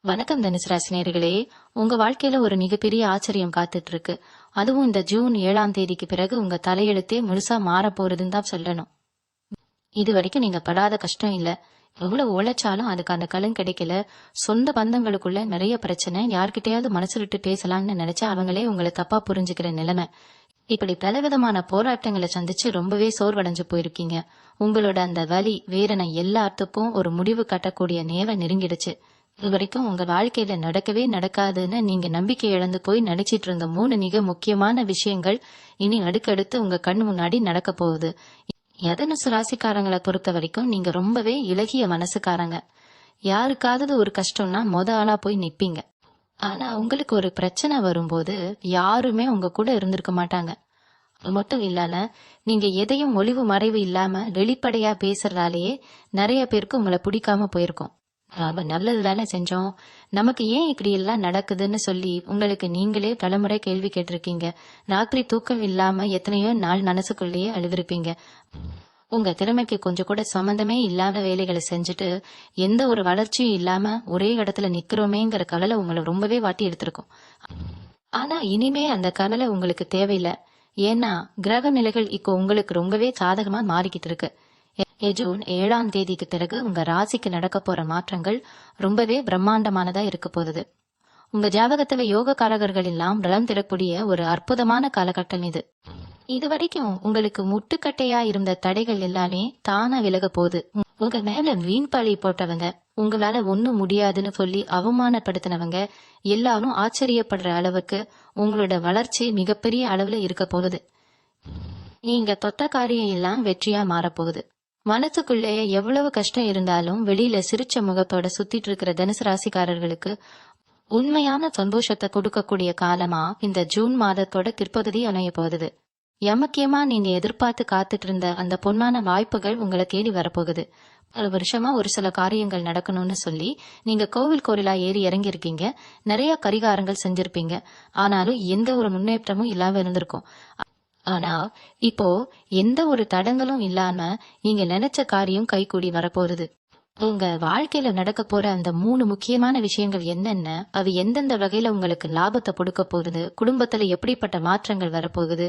வணக்கம் தனுசு ராசி நேயர்களே. உங்க வாழ்க்கையில ஒரு மிகப்பெரிய ஆச்சரியம் காத்துட்டு இருக்கு. அதுவும் இந்த ஜூன் 7ஆம் தேதிக்கு பிறகு உங்க தலையெழுத்தே முழுசா மாற போறதுன்னு தான் சொல்லணும். இது வரைக்கும் நீங்க படாத கஷ்டம் இல்ல. எவ்வளவு உழைச்சாலும் அதுக்கு அந்த பலன் கிடைக்கல. சொந்த பந்தங்களுக்குள்ள நிறைய பிரச்சனை. யார்கிட்டயாவது மனசு விட்டு பேசலாம்னு நினைச்சா அவங்களே உங்களை தப்பா புரிஞ்சுக்கிற நிலைமை. இப்படி பலவிதமான போராட்டங்களை சந்திச்சு ரொம்பவே சோர்வடைஞ்சு போயிருக்கீங்க. உங்களோட அந்த வலி வேதனை எல்லாத்துக்கும் ஒரு முடிவு கட்டக்கூடிய நேரம் நெருங்கிடுச்சு. இது வரைக்கும் உங்க வாழ்க்கையில நடக்கவே நடக்காதுன்னு நீங்க நம்பிக்கை இழந்து போய் நினைச்சிட்டு இருந்த 3 மிக முக்கியமான விஷயங்கள் இனி அடுக்கடுத்து உங்க கண் முன்னாடி நடக்க போகுது. தனுசு ராசிக்காரங்களை பொறுத்த வரைக்கும் நீங்க ரொம்பவே இளகிய மனசுக்காரங்க. யாருக்காவது ஒரு கஷ்டம்னா ஆளா போய் நிப்பீங்க. ஆனா உங்களுக்கு ஒரு பிரச்சனை வரும்போது யாருமே உங்க கூட இருந்திருக்க மாட்டாங்க. அது மட்டும் இல்லாம நீங்க எதையும் ஒளிவு மறைவு இல்லாம வெளிப்படையா பேசுறதாலேயே நிறைய பேருக்கு உங்களை பிடிக்காம போயிருக்கும். நாம நல்லது தானே செஞ்சோம், நமக்கு ஏன் இப்படி எல்லாம் நடக்குதுன்னு சொல்லி உங்களுக்கு நீங்களே பலமுறை கேள்வி கேட்டிருக்கீங்க. ராத்திரி தூக்கம் இல்லாம எத்தனையோ நாள் மனசுக்குள்ளேயே அழுதுருப்பீங்க. உங்க திறமைக்கு கொஞ்சம் கூட சம்பந்தமே இல்லாத வேலைகளை செஞ்சுட்டு எந்த ஒரு வளர்ச்சியும் இல்லாம ஒரே இடத்துல நிக்கிறோமேங்கிற கவலை உங்களை ரொம்பவே வாட்டி எடுத்திருக்கும். ஆனா இனிமே அந்த கவலை உங்களுக்கு தேவையில்லை. ஏன்னா கிரக நிலைகள் இப்போ உங்களுக்கு ரொம்பவே சாதகமா மாறிக்கிட்டு இருக்கு. ஜூன் 7ஆம் தேதிக்கு பிறகு உங்க ராசிக்கு நடக்க போற மாற்றங்கள் ரொம்பவே பிரம்மாண்டமானதா இருக்க போகுது. உங்க ஜாதகத்துல யோகக்காரகர்கள் எல்லாம் பலம் தரக்கூடிய ஒரு அற்புதமான காலகட்டம் இது. இதுவரைக்கும் உங்களுக்கு முட்டுக்கட்டையா இருந்த தடைகள் எல்லாமே தானா விலக போகுது. உங்க மேல வீண் பழி போட்டவங்க, உங்களால ஒண்ணும் முடியாதுன்னு சொல்லி அவமானப்படுத்தினவங்க எல்லாரும் ஆச்சரியப்படுற அளவுக்கு உங்களோட வளர்ச்சி மிகப்பெரிய அளவுல இருக்க போகுது. நீங்க தொட்ட காரியம் எல்லாம் வெற்றியா மாறப்போகுது. மனசுக்குள்ளே எவ்வளவு கஷ்டம் இருந்தாலும் வெளியில சிரிச்ச முகத்தோட சுத்திட்டு இருக்கிற தனுசு ராசிக்காரர்களுக்கு உண்மையான சந்தோஷத்தை கொடுக்கக்கூடிய காலமா இந்த ஜூன் மாதத்தோட பிற்பகுதி அமைய போகுது. எமக்கியமா நீங்க எதிர்பார்த்து காத்துட்டு இருந்த அந்த பொன்னான வாய்ப்புகள் உங்களை தேடி வரப்போகுது. பல வருஷமா ஒரு சில காரியங்கள் நடக்கணும்னு சொல்லி நீங்க கோவிலா ஏறி இறங்கி இருக்கீங்க. நிறைய பரிகாரங்கள் செஞ்சிருப்பீங்க. ஆனாலும் எந்த ஒரு முன்னேற்றமும் இல்லாம இருந்திருக்கும். ஆனா இப்போ எந்த ஒரு தடங்களும் இல்லாம நீங்க நினைச்ச காரியம் கைகூடி வரப்போகுது. உங்க வாழ்க்கையில நடக்க போற அந்த 3 முக்கியமான விஷயங்கள் என்னென்ன, அது எந்தெந்த வகையில உங்களுக்கு லாபத்தை கொடுக்க போகுது, குடும்பத்துல எப்படிப்பட்ட மாற்றங்கள் வரப்போகுது,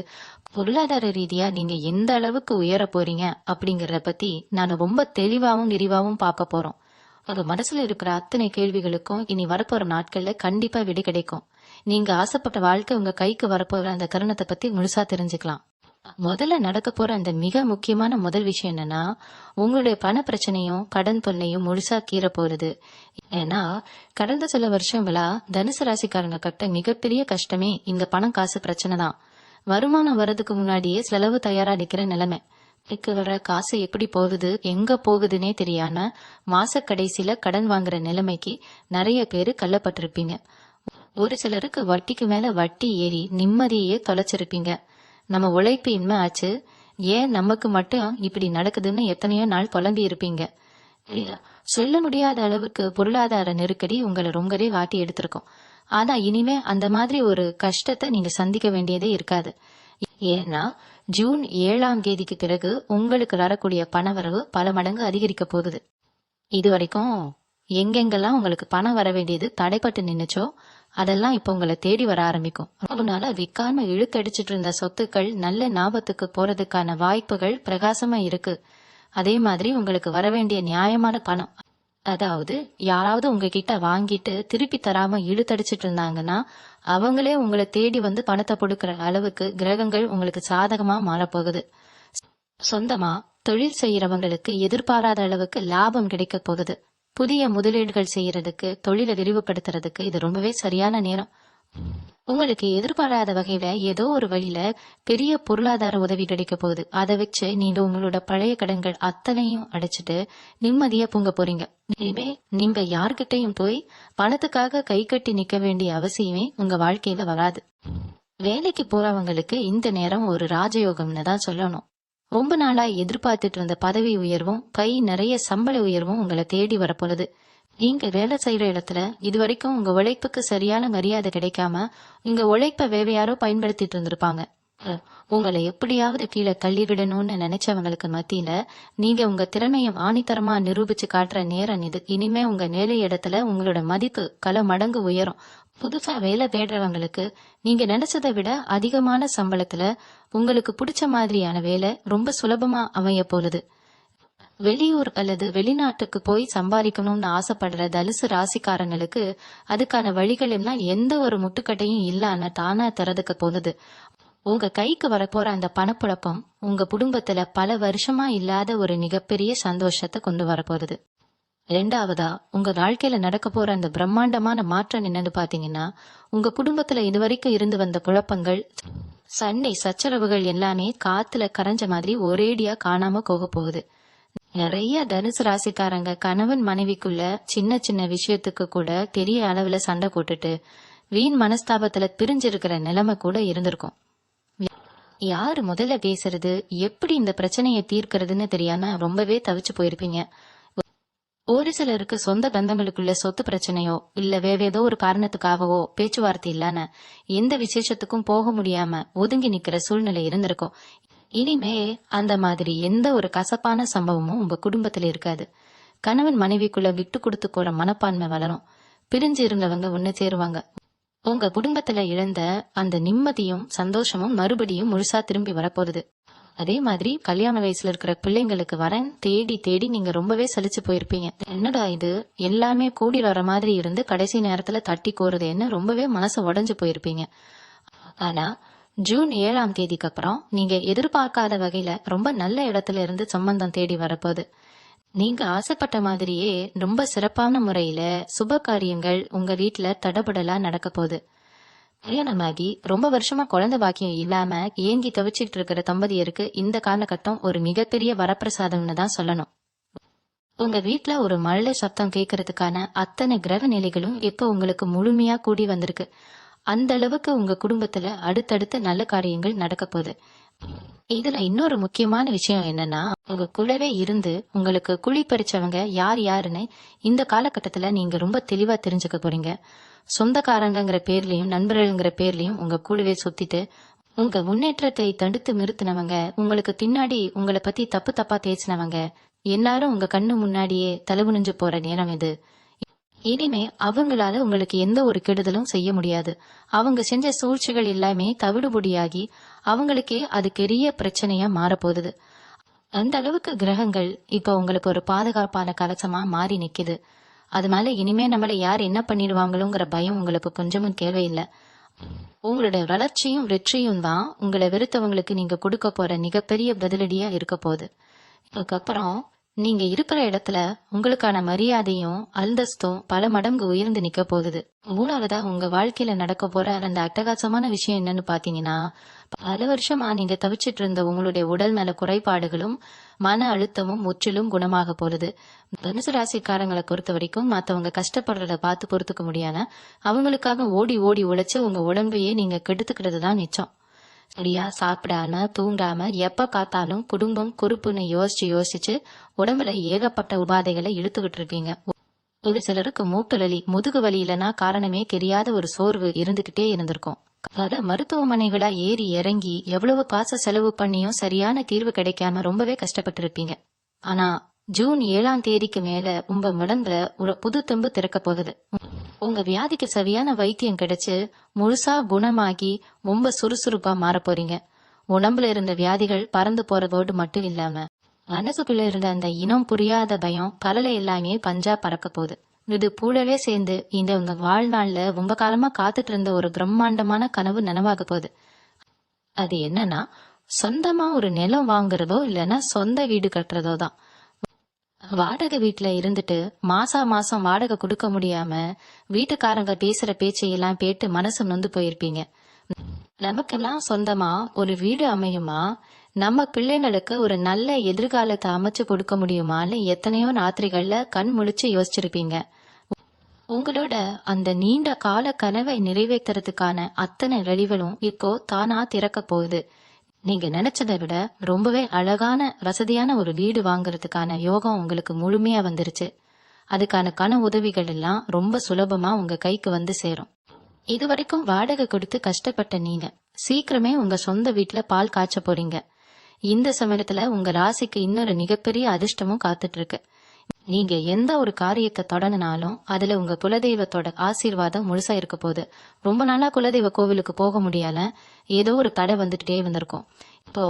பொருளாதார ரீதியா நீங்க எந்த அளவுக்கு உயர போறீங்க அப்படிங்கறத பத்தி நான் ரொம்ப தெளிவாவும் விரிவாவும் பார்க்க போறோம். உங்க மனசுல இருக்கிற அத்தனை கேள்விகளுக்கும் இனி வரப்போற நாட்கள்ல கண்டிப்பா விடை கிடைக்கும். நீங்க ஆசைப்பட்ட வாழ்க்கை உங்க கைக்கு வரப்போற அந்த தருணத்தை பத்தி முழுசா தெரிஞ்சுக்கலாம். முதல்ல நடக்க போற அந்த மிக முக்கியமான முதல் விஷயம் என்னன்னா, உங்களுடைய பண பிரச்சனையும் கடன் தொல்லையும் முழுசா கீற போறது. ஏன்னா கடந்த சில வருஷங்களா தனுசு ராசிக்காரங்க கட்ட மிகப்பெரிய கஷ்டமே இந்த பணம் காசு பிரச்சனை தான். வருமானம் வர்றதுக்கு முன்னாடியே செலவு தயாரா நிக்கிற நிலைமை. வர காசு எப்படி போகுது எங்க போகுதுன்னே தெரியாம மாச கடைசியில கடன் வாங்குற நிலைமைக்கு நிறைய பேரு கள்ளப்பட்டிருப்பீங்க. ஒரு சிலருக்கு வட்டிக்கு மேல வட்டி ஏறி நிம்மதியே தொலைச்சிருப்பீங்க. நம்ம உழைப்பு இன்மை ஆச்சு, ஏன் நமக்கு மட்டும் இப்படி நடக்குதுன்னு எத்தனையோ நாள் புலம்பி இருப்பீங்க. சொல்ல முடியாத அளவுக்கு பொருளாதார நெருக்கடி உங்களை ரொம்பவே வாட்டி எடுத்திருக்கும். ஆனா இனிமே அந்த மாதிரி ஒரு கஷ்டத்தை நீங்க சந்திக்க வேண்டியதே இருக்காது. ஏன்னா ஜூன் 7ஆம் தேதிக்கு பிறகு உங்களுக்கு வரக்கூடிய பணவரவு பல மடங்கு அதிகரிக்க போகுது. இதுவரைக்கும் எங்கெங்கெல்லாம் உங்களுக்கு பணம் வர வேண்டியது தடைப்பட்டு நின்னுச்சோ அதெல்லாம் இப்ப உங்களை தேடி வர ஆரம்பிக்கும். அதனால விற்காம இழுத்தடிச்சிட்டு இருந்த சொத்துக்கள் நல்ல லாபத்துக்கு போறதுக்கான வாய்ப்புகள் பிரகாசமா இருக்கு. அதே மாதிரி உங்களுக்கு வர வேண்டிய நியாயமான பணம், அதாவது யாராவது உங்ககிட்ட வாங்கிட்டு திருப்பி தராம இழுத்தடிச்சிட்டு இருந்தாங்கன்னா அவங்களே உங்களை தேடி வந்து பணத்தை கொடுக்கற அளவுக்கு கிரகங்கள் உங்களுக்கு சாதகமா மாறப்போகுது. சொந்தமா தொழில் செய்யறவங்களுக்கு எதிர்பாராத அளவுக்கு லாபம் கிடைக்க போகுது. புதிய முதலீடுகள் செய்யறதுக்கு, தொழிலை விரிவுபடுத்துறதுக்கு இது ரொம்பவே சரியான நேரம். உங்களுக்கு எதிர்பாராத வகையில ஏதோ ஒரு வழியில பெரிய பொருளாதார உதவி கிடைக்க போகுது. அதை வச்சு நீங்க உங்களோட பழைய கடன்கள் அத்தனையும் அடைச்சிட்டு நிம்மதியா பூங்க போறீங்க. இனிமே நீங்க யார்கிட்டையும் போய் பணத்துக்காக கை கட்டி நிக்க வேண்டிய அவசியமே உங்க வாழ்க்கையில வராது. வேலைக்கு போறவங்களுக்கு இந்த நேரம் ஒரு ராஜயோகம்னு தான் சொல்லணும். ரொம்ப நாளா எதிர்பார்த்துட்டு இருந்த பதவி உயர்வும் கை நிறைய சம்பள உயர்வும் உங்களை தேடி வரப்போகுது. நீங்க வேலை செய்யற இடத்துல இதுவரைக்கும் உங்க உழைப்புக்கு சரியான மரியாதை கிடைக்காம உங்க உழைப்ப வேற யாரோ பயன்படுத்திட்டு இருந்திருப்பாங்க. உங்களை எப்படியாவது கீழே தள்ளிவிடணும்னு நினைச்சவங்களுக்கு மத்தியில நீங்க உங்க திறமையை ஆணித்தரமா நிரூபிச்சு காட்டுற நேரம் இது. இனிமே உங்க வேலை இடத்துல உங்களோட மதிப்பு பல மடங்கு உயரும். புதுசா வேலை தேடுறவங்களுக்கு நீங்க நினைச்சதை விட அதிகமான சம்பளத்துல உங்களுக்கு பிடிச்ச மாதிரியான வேலை ரொம்ப சுலபமா அமைய போகுது. வெளியூர் அல்லது வெளிநாட்டுக்கு போய் சம்பாதிக்கணும்னு ஆசைப்படுற தனுசு ராசிக்காரங்களுக்கு அதுக்கான வழிகள் எல்லாம் எந்த ஒரு முட்டுக்கட்டையும் இல்லாம தானா திறதுக்கு போகுது. உங்க கைக்கு வரப்போற அந்த பணப்புழக்கம் உங்க குடும்பத்துல பல வருஷமா இல்லாத ஒரு மிகப்பெரிய சந்தோஷத்தை கொண்டு வரப்போகுது. ரெண்டாவதா, உங்க வாழ்க்கையில நடக்க போற அந்த பிரம்மாண்டமான மாற்றம் என்னன்னு பாத்தீங்கன்னா, உங்க குடும்பத்துல இதுவரைக்கும் இருந்து வந்த குழப்பங்கள், சண்டை சச்சரவுகள் எல்லாமே காத்துல கரைஞ்ச மாதிரி ஒரேடியா காணாம போக போகுது. நிறைய தனுசு ராசிக்காரங்க கணவன் மனைவிக்குள்ள சின்ன சின்ன விஷயத்துக்கு கூட பெரிய அளவுல சண்டை போட்டுட்டு வீண் மனஸ்தாபத்துல பிரிஞ்சிருக்கிற நிலைமை கூட இருந்திருக்கும். யாரு முதல்ல பேசுறது, எப்படி இந்த பிரச்சனையை தீர்க்கறதுன்னு தெரியாம ரொம்பவே தவிச்சு போயிருப்பீங்க. ஒரு சிலருக்கு சொந்த பந்தங்களுக்குள்ள சொத்து பிரச்சனையோ இல்ல வேற ஏதோ ஒரு காரணத்துக்காகவோ பேச்சுவார்த்தை இல்லாம எந்த விசேஷத்துக்கும் போக முடியாம ஒதுங்கி நிக்கிற சூழ்நிலை இருந்திருக்கும். இனிமே அந்த மாதிரி எந்த ஒரு கசப்பான சம்பவமும் உங்க குடும்பத்துல இருக்காது. கணவன் மனைவிக்குள்ள விட்டு கொடுத்து போற மனப்பான்மை வளரும். பிரிஞ்சு இருந்தவங்க ஒண்ணு சேருவாங்க. உங்க குடும்பத்துல இழந்த அந்த நிம்மதியும் சந்தோஷமும் மறுபடியும் முழுசா திரும்பி வரப்போகுது. அதே மாதிரி கல்யாண வயசுல இருக்கிற பிள்ளைங்களுக்கு வரேன் தேடி தேடி நீங்க ரொம்பவே சலிச்சு போயிருப்பீங்க. என்னடா இது எல்லாமே கூடி வர மாதிரி இருந்து கடைசி நேரத்துல தட்டி கோருதேன்னு ரொம்பவே மனசு உடைஞ்சு போயிருப்பீங்க. ஆனா ஜூன் 7ஆம் தேதிக்கு அப்புறம் நீங்க எதிர்பார்க்காத வகையில ரொம்ப நல்ல இடத்துல இருந்து சம்பந்தம் தேடி வரப்போகுது. நீங்க ஆசைப்பட்ட மாதிரியே ரொம்ப சிறப்பான முறையில சுப காரியங்கள் உங்க வீட்டுல தடபடலா நடக்க போகுது. கல்யாணமாகி ரொம்ப வருஷமா குழந்தை பாக்கியம் இல்லாம ஏங்கி தவிச்சுட்டு இருக்கிற தம்பதியருக்கு இந்த காலகட்டம் ஒரு மிகப்பெரிய வரப்பிரசாதம்னு தான் சொல்லணும். உங்க வீட்டுல ஒரு மழை சத்தம் கேட்கறதுக்கான அத்தனை கிரக நிலைகளும் இப்ப உங்களுக்கு முழுமையா கூடி வந்திருக்கு. அந்த அளவுக்கு உங்க குடும்பத்துல அடுத்தடுத்த நல்ல காரியங்கள் நடக்க போகுது. இதுல இன்னொரு முக்கியமான விஷயம் என்னன்னா, உங்க கூடவே இருந்து உங்களுக்கு குழி பறிச்சவங்க யார் யாருன்னு இந்த காலகட்டத்துல நீங்க ரொம்ப தெளிவா தெரிஞ்சுக்க போறீங்க. சொந்தக்காரங்கிற பேர்லயும் நண்பர்கள்ங்கிற பேர்லயும் உங்க கூடவே சுத்திட்டு உங்க முன்னேற்றத்தை தடுத்து நிறுத்தினவங்க, உங்களுக்கு பின்னாடி உங்களை பத்தி தப்பு தப்பா பேசினவங்க எல்லாரும் உங்க கண்ணு முன்னாடியே தலகுனிஞ்சு போற நேரம் இது. இனிமே அவங்களால உங்களுக்கு எந்த ஒரு கெடுதலும் செய்ய முடியாது. அவங்க செஞ்ச சூழ்ச்சிகள் எல்லாமே தவிடுபொடியாகி அவங்களுக்கே அது பெரிய பிரச்சனையா மாறப்போகுது. அந்த அளவுக்கு கிரகங்கள் இப்ப உங்களுக்கு ஒரு பாதுகாப்பான கலசமா மாறி நிக்குது. அது மேல இனிமே நம்மள யார் என்ன பண்ணிடுவாங்களோங்கிற பயம் உங்களுக்கு கொஞ்சமும் தேவையில்லை. உங்களுடைய வளர்ச்சியும் வெற்றியும் தான் உங்களை வெறுத்தவங்களுக்கு நீங்க கொடுக்க போற மிகப்பெரிய பதிலடியா இருக்க போகுது. அதுக்கப்புறம் நீங்க இருக்கிற இடத்துல உங்களுக்கான மரியாதையும் அந்தஸ்தும் பல மடங்கு உயர்ந்து நிக்க போகுது. மூணாவதா உங்க வாழ்க்கையில நடக்க போற அந்த அட்டகாசமான விஷயம் என்னன்னு பாத்தீங்கன்னா, பல வருஷமா நீங்க தவிச்சிட்டு இருந்த உங்களுடைய உடல் நல குறைபாடுகளும் மன அழுத்தமும் முற்றிலும் குணமாக போகுது. தனுசு ராசிக்காரங்களை பொறுத்த வரைக்கும் மத்தவங்க கஷ்டப்படுறத பார்த்து பொறுத்துக்க முடியாத அவங்களுக்காக ஓடி ஓடி உழைச்சு உங்க உடம்பையே நீங்க கெடுத்துக்கிறது தான் மிச்சம். சரியா சாப்பிடாம தூங்காம எப்ப பார்த்தாலும் குடும்பம் குறுப்புன்னு யோசிச்சு உடம்புல ஏகப்பட்ட உபாதைகளை இழுத்துக்கிட்டு இருப்பீங்க. ஒரு சிலருக்கு மூட்டு வலி முதுகு வலி இல்லைன்னா காரணமே தெரியாத ஒரு சோர்வு இருந்துகிட்டே இருந்திருக்கும். பல மருத்துவமனைகளா ஏறி இறங்கி எவ்வளவு காசு செலவு பண்ணியும் சரியான தீர்வு கிடைக்காம ரொம்பவே கஷ்டப்பட்டு இருப்பீங்க. ஆனா ஜூன் 7ஆம் தேதிக்கு மேல உங்க உடம்புல ஒரு புது தெம்பு திறக்க போகுது. உங்க வியாதிக்கு சரியான வைத்தியம் கிடைச்சு முழுசா குணமாகி ரொம்ப சுறுசுறுப்பா மாற போறீங்க. உடம்புல இருந்த வியாதிகள் பறந்து போறதோடு மட்டும் இல்லாம மனசுக்குள்ள இருந்த அந்த இனம் புரியாத பயம் பலல எல்லாமே பஞ்சா பறக்க போகுது. இது கூடவே சேர்ந்து இந்த உங்க வாழ்நாள்ல ரொம்ப காலமா காத்துட்டு இருந்த ஒரு பிரம்மாண்டமான கனவு நனவாக போகுது. அது என்னன்னா, சொந்தமா ஒரு நிலம் வாங்குறதோ இல்லைன்னா சொந்த வீடு கட்டுறதோ தான். வாடகை வீட்டுல இருந்துட்டு மாசம் வாடகை கொடுக்க முடியாம வீட்டுக்காரங்க பேசுற பேச்சையெல்லாம் கேட்டு மனசு நொந்து போயிருப்பீங்க. நமக்கெல்லாம் சொந்தமா ஒரு வீடு அமையுமா, நம்ம பிள்ளைங்களுக்கு ஒரு நல்ல எதிர்காலத்தை அமைச்சு கொடுக்க முடியுமான்னு எத்தனையோ ராத்திரிகள்ல கண் முழிச்சு யோசிச்சிருப்பீங்க. உங்களோட அந்த நீண்ட கால கனவை நிறைவேற்றுறதுக்கான அத்தனை வழிகளும் இப்போ தானா திறக்க போகுது. நீங்க நினைச்சதை விட ரொம்பவே அழகான வசதியான ஒரு வீடு வாங்குறதுக்கான யோகம் உங்களுக்கு முழுமையா வந்துருச்சு. அதுக்கான கன உதவிகள் எல்லாம் ரொம்ப சுலபமா உங்க கைக்கு வந்து சேரும். இதுவரைக்கும் வாடகை கொடுத்து கஷ்டப்பட்ட நீங்க சீக்கிரமே உங்க சொந்த வீட்டுல பால் காய்ச்ச போறீங்க. இந்த சமயத்துல உங்க ராசிக்கு இன்னொரு மிகப்பெரிய அதிர்ஷ்டமும் காத்துட்டு இருக்கு. நீங்க எந்த ஒரு காரியத்தை தொடங்கினாலும் அதுல உங்க குலதெய்வத்தோட ஆசீர்வாதம் முழுசா இருக்க போகுது. ரொம்ப நாளா குலதெய்வ கோவிலுக்கு போக முடியல, ஏதோ ஒரு தடை வந்துட்டே வந்திருக்கும். இப்போ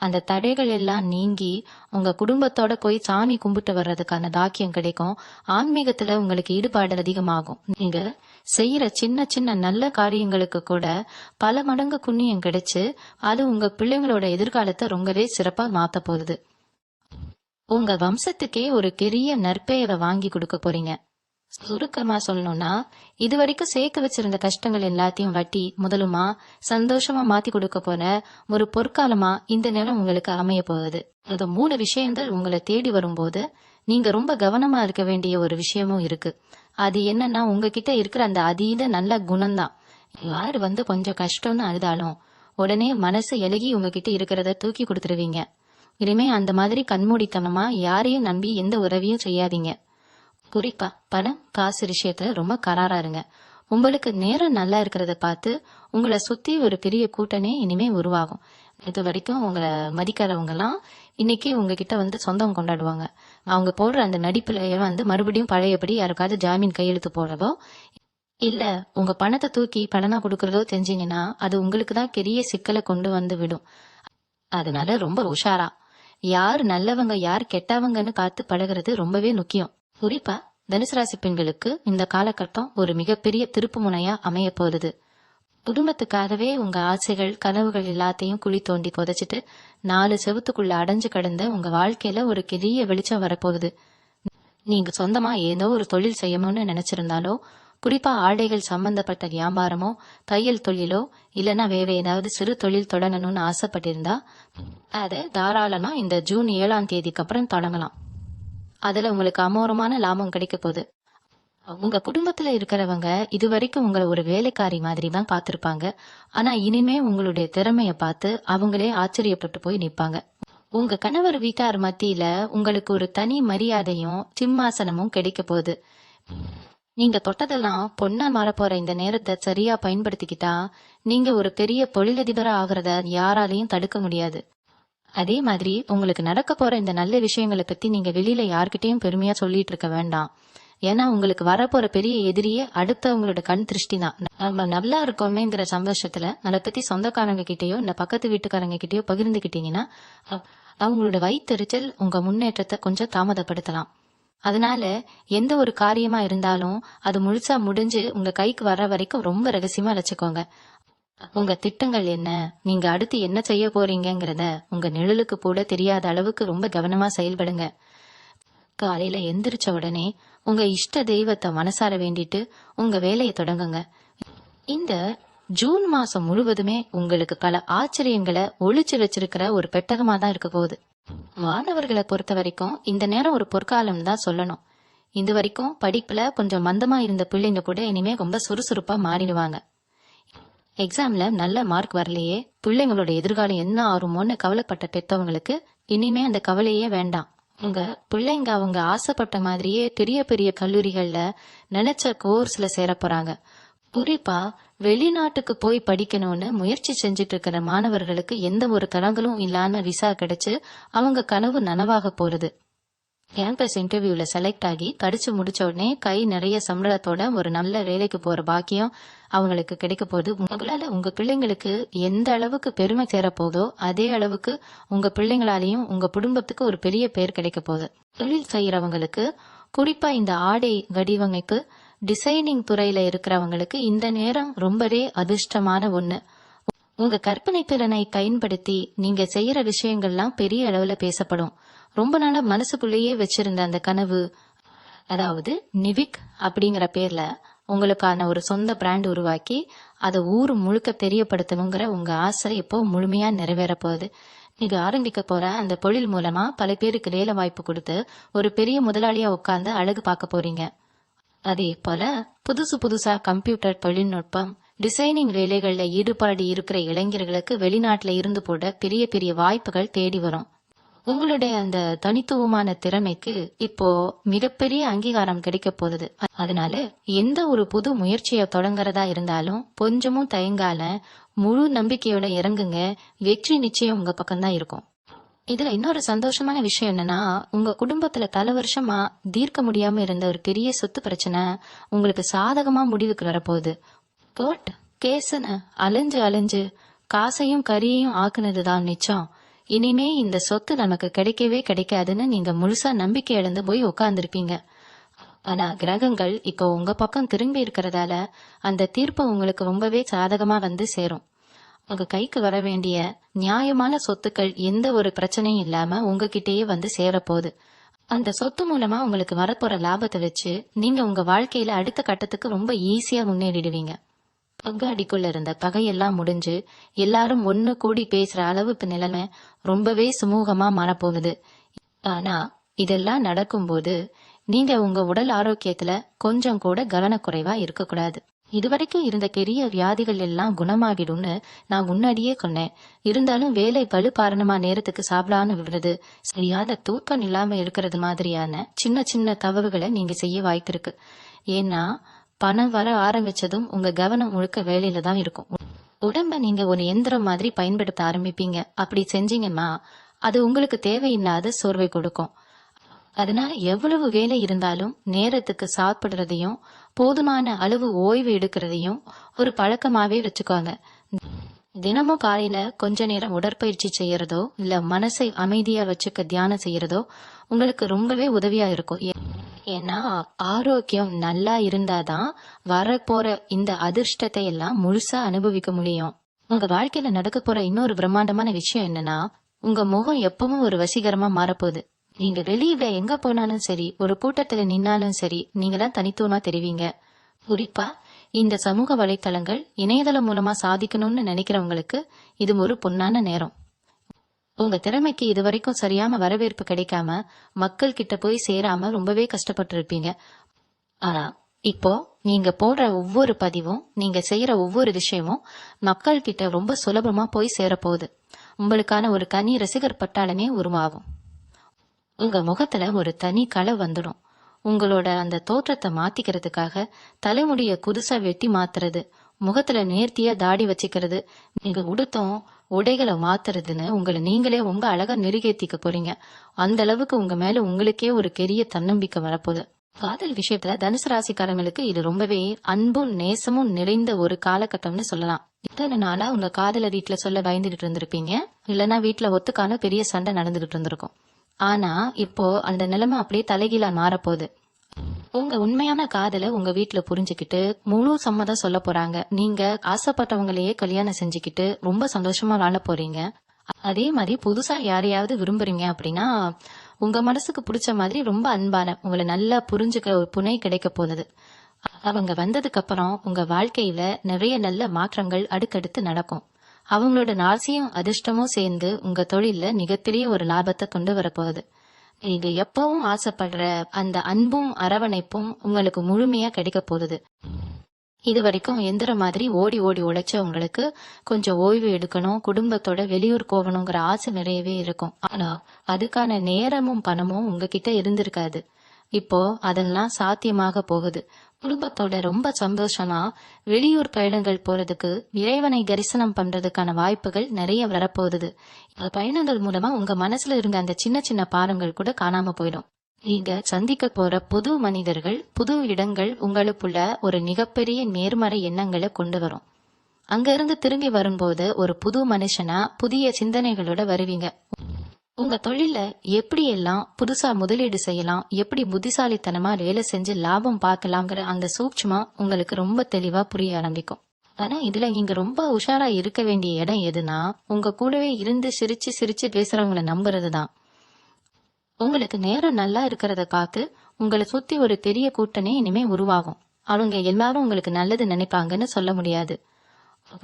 அந்த தடைகள் எல்லாம் நீங்கி உங்க குடும்பத்தோட போய் சாமி கும்பிட்டு வர்றதுக்கான தாக்கியம் கிடைக்கும். ஆன்மீகத்துல உங்களுக்கு ஈடுபாடு அதிகமாகும். நீங்க செய்யற சின்ன சின்ன நல்ல காரியங்களுக்கு கூட பல மடங்கு புண்ணியம் கிடைச்சு அது உங்க பிள்ளைங்களோட எதிர்காலத்தை ரொம்பவே சிறப்பா மாத்த போகுது. உங்க வம்சத்துக்கே ஒரு பெரிய நற்பெயரை வாங்கி கொடுக்க போறீங்க. சுருக்கமா சொல்லணும்னா, இது வரைக்கும் சேர்க்க வச்சிருந்த கஷ்டங்கள் எல்லாத்தையும் வட்டி முதலுமா சந்தோஷமா மாத்தி கொடுக்க போற ஒரு பொற்காலமா இந்த நேரம் உங்களுக்கு அமைய போகுது. இந்த 3 விஷயங்கள் உங்களை தேடி வரும்போது நீங்க ரொம்ப கவனமா இருக்க வேண்டிய ஒரு விஷயமும் இருக்கு. அது என்னன்னா, உங்ககிட்ட இருக்கிற அந்த அதீத நல்ல குணம்தான். யாரு கொஞ்சம் கஷ்டம்னு அழுதாலும் உடனே மனசு இலகி உங்ககிட்ட இருக்கிறத தூக்கி கொடுத்துருவீங்க. இனிமே அந்த மாதிரி கண்மூடித்தனமா யாரையும் நம்பி எந்த உதவியும் செய்யாதீங்க. குறிப்பா பணம் காசு விஷயத்துல ரொம்ப கராரா இருங்க. உங்களுக்கு நேரம் நல்லா இருக்கிறத பார்த்து உங்களை சுத்தி ஒரு பெரிய கூட்டணி இனிமே உருவாகும். இது வரைக்கும் உங்களை மதிக்காதவங்க எல்லாம் இன்னைக்கு உங்ககிட்ட சொந்தம் கொண்டாடுவாங்க. அவங்க போடுற அந்த நடிப்புல மறுபடியும் பழையபடி யாருக்காவது ஜாமீன் கையெழுத்து போடுறதோ இல்ல உங்க பணத்தை தூக்கி பணனா கொடுக்கறதோ தெரிஞ்சீங்கன்னா அது உங்களுக்கு தான் பெரிய சிக்கலை கொண்டு விடும். அதனால ரொம்ப உஷாரா யார் நல்லவங்க யார் கெட்டவங்கன்னு பார்த்து பழகிறது ரொம்பவே முக்கியம். குறிப்பா தனுசு ராசி பெண்களுக்கு இந்த காலகட்டம் ஒரு மிகப்பெரிய திருப்பு முனையா அமைய போகுது. குடும்பத்துக்காகவே உங்க ஆசைகள் கனவுகள் எல்லாத்தையும் குழி தோண்டி புதைச்சிட்டு 4 செவத்துக்குள்ள அடைஞ்சு கிடந்த உங்க வாழ்க்கையில ஒரு பெரிய வெளிச்சம் வரப்போகுது. நீங்க சொந்தமா ஏதோ ஒரு தொழில் செய்யணும்னு நினைச்சிருந்தாலோ, குறிப்பா ஆடைகள் சம்பந்தப்பட்ட வியாபாரமோ தையல் தொழிலோ இல்லைன்னா வேற ஏதாவது சிறு தொழில் தொடங்கணும்னு ஆசைப்பட்டிருந்தா அதை தாராளமா இந்த ஜூன் 7ஆம் தேதிக்கு அப்புறம் தொடங்கலாம். அதுல உங்களுக்கு அமோரமான லாபம் கிடைக்க போகுது. உங்க குடும்பத்துல இருக்கிறவங்க இது வரைக்கும் உங்களை ஒரு வேலைக்காரி மாதிரி தான் பார்த்திருப்பாங்க. ஆனா இனிமே உங்களுடைய திறமைய பார்த்து அவங்களே ஆச்சரியப்பட்டு போய் நிற்பாங்க. உங்க கணவர் வீட்டார் மத்தியில உங்களுக்கு ஒரு தனி மரியாதையும் சிம்மாசனமும் கிடைக்க போகுது. நீங்க தொட்டதெல்லாம் பொண்ணா மாறப்போற இந்த நேரத்தை சரியா பயன்படுத்திக்கிட்டா நீங்க ஒரு பெரிய தொழிலதிபரா ஆகிறத யாராலையும் தடுக்க முடியாது. அதே மாதிரி உங்களுக்கு நடக்க போற இந்த நல்ல விஷயங்களை பத்தி நீங்க வெளியில யார்கிட்டயும் பெருமையா சொல்லிட்டு இருக்க வேண்டாம். ஏன்னா உங்களுக்கு வரப்போற பெரிய எதிரியே அடுத்தவங்களோட கண் திருஷ்டி தான். நம்ம நல்லா இருக்கோமேங்கிற சந்தோஷத்துல அதை பத்தி சொந்தக்காரங்க கிட்டயோ இல்ல பக்கத்து வீட்டுக்காரங்க கிட்டயோ பகிர்ந்துகிட்டீங்கன்னா அவங்களோட வயிற்றுச்சல் உங்க முன்னேற்றத்தை கொஞ்சம் தாமதப்படுத்தலாம். அதனால எந்த ஒரு காரியமா இருந்தாலும் அது முழுசா முடிஞ்சு உங்க கைக்கு வர்ற வரைக்கும் ரொம்ப ரகசியமா வச்சுக்கோங்க. உங்க திட்டங்கள் என்ன, நீங்க அடுத்து என்ன செய்ய போறீங்கிறத உங்க நிழலுக்கு கூட தெரியாத அளவுக்கு ரொம்ப கவனமா செயல்படுங்க. காலையில எந்திரிச்ச உடனே உங்க இஷ்ட தெய்வத்தை மனசார வேண்டிட்டு உங்க வேலையை தொடங்குங்க. இந்த ஜூன் மாசம் முழுவதுமே உங்களுக்கு பல ஆச்சரியங்களை ஒளிச்சு வச்சிருக்கிற ஒரு பெட்டகமா தான் இருக்க போகுது. மாணவர்களை பொறுத்த வரைக்கும் இந்த நேரம் ஒரு பொற்காலம் தான் சொல்லணும். இது வரைக்கும் படிப்புல கொஞ்சம் மந்தமா இருந்த பிள்ளைங்க கூட இனிமே ரொம்ப சுறுசுறுப்பா மாறிடுவாங்க. எக்ஸாம்ல நல்ல மார்க் வரலையே, பிள்ளைங்களோட எதிர்காலம் என்ன ஆறுமோன்னு கவலைப்பட்ட பெற்றவங்களுக்கு இனிமே அந்த கவலையே வேண்டாம். உங்க பிள்ளைங்க அவங்க ஆசைப்பட்ட மாதிரியே பெரிய பெரிய கல்லூரிகள்ல நினைச்ச கோர்ஸ்ல சேர போறாங்க. குறிப்பா வெளிநாட்டுக்கு போய் படிக்கணும்னு முயற்சி செஞ்சுட்டு இருக்கிற மாணவர்களுக்கு எந்த ஒரு தடங்களும் இல்லாம விசா கிடைச்சு அவங்க கனவு நனவாக போறது. கேம்பஸ் இன்டர்வியூல செலக்ட் ஆகி படிச்சு முடிச்ச உடனே கை நிறைய சம்பளத்தோட ஒரு நல்ல வேலைக்கு போற பாக்கியம் அவங்களுக்கு கிடைக்க போகுது. உங்களால உங்க பிள்ளைங்களுக்கு எந்த அளவுக்கு பெருமை சேர போதோ அதே அளவுக்கு உங்க பிள்ளைங்களாலையும் உங்க குடும்பத்துக்கு ஒரு பெரிய பேர் கிடைக்க போகுது. தொழில் செய்யறவங்களுக்கு, குறிப்பா இந்த ஆடை வடிவமைப்பு டிசைனிங் துறையில இருக்கிறவங்களுக்கு இந்த நேரம் ரொம்பவே அதிர்ஷ்டமான ஒண்ணு. உங்க கற்பனை திறனை பயன்படுத்தி நீங்க செய்யற விஷயங்கள்லாம் பெரிய அளவுல பேசப்படும். ரொம்ப நாளா மனசுக்குள்ளேயே வச்சிருந்த அந்த கனவு, அதாவது நிவிக் அப்படிங்கிற பேர்ல உங்களுக்கான ஒரு சொந்த பிராண்ட் உருவாக்கி அதை ஊர் முழுக்க தெரியப்படுத்தணுங்கிற உங்க ஆசை இப்போ முழுமையா நிறைவேற போகுது. நீங்க ஆரம்பிக்க போற அந்த தொழில் மூலமா பல பேருக்கு வேலை வாய்ப்பு கொடுத்து ஒரு பெரிய முதலாளியா உட்கார்ந்து அழகு பார்க்க போறீங்க. அதே போல புதுசா கம்ப்யூட்டர் தொழில்நுட்பம் டிசைனிங் வேலைகள்ல ஈடுபாடு இருக்கிற இளைஞர்களுக்கு வெளிநாட்டுல இருந்து போட பெரிய பெரிய வாய்ப்புகள் தேடி வரும். உங்களுடைய அந்த தனித்துவமான திறமைக்கு இப்போ மிகப்பெரிய அங்கீகாரம் கிடைக்க போகுது. அதனால எந்த ஒரு புது முயற்சியை தொடங்குறதா இருந்தாலும் கொஞ்சமும் தயங்கால முழு நம்பிக்கையோட இறங்குங்க. வெற்றி நிச்சயம் உங்க பக்கம்தான் இருக்கும். இதுல இன்னொரு சந்தோஷமான விஷயம் என்னன்னா, உங்க குடும்பத்துல பல வருஷமா தீர்க்க முடியாம இருந்த ஒரு பெரிய சொத்து பிரச்சனை உங்களுக்கு சாதகமா முடிவுக்கு வரப்போகுது. கோர்ட் கேஸ்ன்னு அலைஞ்சு அலைஞ்சு காசையும் கரியையும் ஆக்குனதுதான் மிச்சம். இனிமே இந்த சொத்து நமக்கு கிடைக்கவே கிடைக்காதுன்னு நீங்க முழுசா நம்பிக்கை இழந்து போய் உட்கார்ந்துருப்பீங்க. ஆனா கிரகங்கள் இப்போ உங்க பக்கம் திரும்பி இருக்கிறதால அந்த தீர்ப்பு உங்களுக்கு ரொம்பவே சாதகமா வந்து சேரும். உங்க கைக்கு வர வேண்டிய நியாயமான சொத்துக்கள் எந்த ஒரு பிரச்சனையும் இல்லாம உங்ககிட்டயே வந்து சேரப்போகுது. அந்த சொத்து மூலமா உங்களுக்கு வரப்போற லாபத்தை வச்சு நீங்க உங்க வாழ்க்கையில அடுத்த கட்டத்துக்கு ரொம்ப ஈஸியா முன்னேறிடுவீங்க. பங்காடிக்குள்ள இருந்த பகையெல்லாம் முடிஞ்சு எல்லாரும் ஒண்ணு கூடி பேசுற அளவுக்கு நிலைமை ரொம்பவே சுமூகமா மாறப்போகுது. ஆனா இதெல்லாம் நடக்கும்போது நீங்க உங்க உடல் ஆரோக்கியத்துல கொஞ்சம் கூட கவனக்குறைவா இருக்கக்கூடாது. இதுவரைக்கும் இருந்த பெரிய வியாதிகள் எல்லாம் குணமாகிடும்னு நான் முன்னாடியே சொன்னேன். இருந்தாலும் வேலை பளு காரணமா நேரத்துக்கு சாப்பிடாம விடுறது, சரியான தூக்கம் இல்லாம இருக்கிறது மாதிரியான சின்ன சின்ன தவறுகளை நீங்க செய்ய வாய்ப்பிருக்கு. ஏன்னா பணம் வர ஆரம்பிச்சதும் உங்க கவனம் முழுக்க வேலையில தான் இருக்கும். உடம்ப நீங்க ஒரு எந்திரம் மாதிரி பயன்படுத்த ஆரம்பிப்பீங்க. அப்படி செஞ்சீங்கன்னா அது உங்களுக்கு தேவையில்லாத சோர்வை கொடுக்கும். அதனால எவ்வளவு வேலை இருந்தாலும் நேரத்துக்கு சாப்பிடுறதையும் போதுமான அளவு ஓய்வு எடுக்கிறதையும் ஒரு பழக்கமாவே வச்சுக்கோங்க. தினமும் காலையில கொஞ்ச நேரம் உடற்பயிற்சி செய்யறதோ இல்ல மனசை அமைதியா வச்சுக்க தியானம் செய்யறதோ உங்களுக்கு ரொம்பவே உதவியா இருக்கும். ஏன்னா ஆரோக்கியம் நல்லா இருந்தாதான் வரப்போற இந்த அதிர்ஷ்டத்தை எல்லாம் முழுசா அனுபவிக்க முடியும். உங்க வாழ்க்கையில நடக்க போற இன்னொரு பிரம்மாண்டமான விஷயம் என்னன்னா, உங்க முகம் எப்பவும் ஒரு வசீகரமா மாறப்போகுது. நீங்க வெளியில எங்க போனாலும் சரி, ஒரு கூட்டத்துல நின்னாலும் சரி, நீங்க தான் தனித்துவமா தெரிவிங்க. குறிப்பா இந்த சமூக வலைத்தளங்கள் இணையதளம் மூலமா சாதிக்கணும்னு நினைக்கிறவங்களுக்கு இது ஒரு பொன்னான நேரம். உங்க திறமைக்கு இதுவரைக்கும் சரியான வரவேற்பு கிடைக்காம மக்கள் கிட்ட போய் சேராம ரொம்பவே கஷ்டப்பட்டு இருப்பீங்க. ஆனா இப்போ நீங்க போடுற ஒவ்வொரு பதிவும், நீங்க செய்யற ஒவ்வொரு விஷயமும் மக்கள் கிட்ட ரொம்ப சுலபமா போய் சேரப்போகுது. உங்களுக்கான ஒரு தனி ரசிகர் பட்டாளமே உருவாகும். உங்க முகத்துல ஒரு தனி கலை வந்துடும். உங்களோட அந்த தோற்றத்தை மாத்திக்கிறதுக்காக தலைமுடிய புதுசா வெட்டி மாத்துறது, முகத்துல நேர்த்தியா தாடி வச்சுக்கிறது, நீங்க உடுத்தம் உடைகளை மாத்துறதுன்னு உங்களை நீங்களே ரொம்ப அழகா நெருகேத்திக்க போறீங்க. அந்த அளவுக்கு உங்க மேல உங்களுக்கே ஒரு பெரிய தன்னம்பிக்கை வரப்போகுது. காதல் விஷயத்துல தனுசு ராசிக்காரங்களுக்கு இது ரொம்பவே அன்பும் நேசமும் நிறைந்த ஒரு காலகட்டம்னு சொல்லலாம். இத்தனை நாளா உங்க காதல வீட்டுல சொல்ல பயந்துகிட்டு இருந்திருப்பீங்க. இல்லைன்னா வீட்டுல ஒத்துக்கான பெரிய சண்டை நடந்துகிட்டு இருந்திருக்கும். ஆனா இப்போ அந்த நிலைமை அப்படியே தலைகீழா மாறப்போகுது. உங்க உண்மையான காதலை உங்க வீட்டுல புரிஞ்சுக்கிட்டு முழு சம்மதம் சொல்ல போறாங்க. நீங்க ஆசைப்பட்டவங்களையே கல்யாணம் செஞ்சுக்கிட்டு ரொம்ப சந்தோஷமா வாழ போறீங்க. அதே மாதிரி புதுசா யாரையாவது விரும்புறீங்க அப்படின்னா உங்க மனசுக்கு பிடிச்ச மாதிரி ரொம்ப அன்பான உங்களை நல்லா புரிஞ்சுக்கிற ஒரு துணை கிடைக்க போகுது. அவங்க வந்ததுக்கு அப்புறம் உங்க வாழ்க்கையில நிறைய நல்ல மாற்றங்கள் அடுக்கடுத்து நடக்கும். அவங்களோட நாசியும் அதிர்ஷ்டமும் சேர்ந்து உங்க தொழில மிகப்பெரிய ஒரு லாபத்தை கொண்டு வரப்போகுது. நீங்க எப்பவும் ஆசைப்படுற அந்த அன்பும் அரவணைப்பும் உங்களுக்கு முழுமையா கிடைக்க போகுது. இது வரைக்கும் எந்திர மாதிரி ஓடி ஓடி உழைச்ச உங்களுக்கு கொஞ்சம் ஓய்வு எடுக்கணும், குடும்பத்தோட வெளியூர் போகணுங்கிற ஆசை நிறையவே இருக்கும். ஆனா அதுக்கான நேரமும் பணமும் உங்ககிட்ட இருந்திருக்காது. இப்போ அதெல்லாம் சாத்தியமாக போகுது. குடும்பத்தோட ரொம்ப சந்தோஷமா வெளியூர் பயணங்கள் போறதுக்கு, இறைவனை தரிசனம் பண்றதுக்கான வாய்ப்புகள் நிறைய வரப்போகுது. பயணங்கள் மூலமா உங்க மனசுல இருந்த அந்த சின்ன சின்ன பாரங்கள் கூட காணாம போயிடும். நீங்க சந்திக்க போற புது மனிதர்கள், புது இடங்கள் உங்களுக்குள்ள ஒரு மிகப்பெரிய நேர்மறை எண்ணங்களை கொண்டு வரும். அங்க இருந்து திரும்பி வரும்போது ஒரு புது மனுஷனா புதிய சிந்தனைகளோட வருவீங்க. உங்க தொழில எப்படி எல்லாம் புதுசா முதலீடு செய்யலாம், எப்படி புத்திசாலித்தனமா வேலை செஞ்சு லாபம் பார்க்கலாங்கிற அந்த சூட்சுமா உங்களுக்கு ரொம்ப தெளிவா புரிய ஆரம்பிக்கும். ஆனா இதுல நீங்க ரொம்ப உஷாரா இருக்க வேண்டிய இடம் எதுனா, உங்க கூடவே இருந்து சிரிச்சு சிரிச்சு பேசுறவங்களை நம்புறதுதான். உங்களுக்கு நேரம் நல்லா இருக்கிறத பார்த்து உங்களை சுத்தி ஒரு பெரிய கூட்டணி இனிமே உருவாகும். அவங்க எல்லாரும் உங்களுக்கு நல்லது நினைப்பாங்கன்னு சொல்ல முடியாது.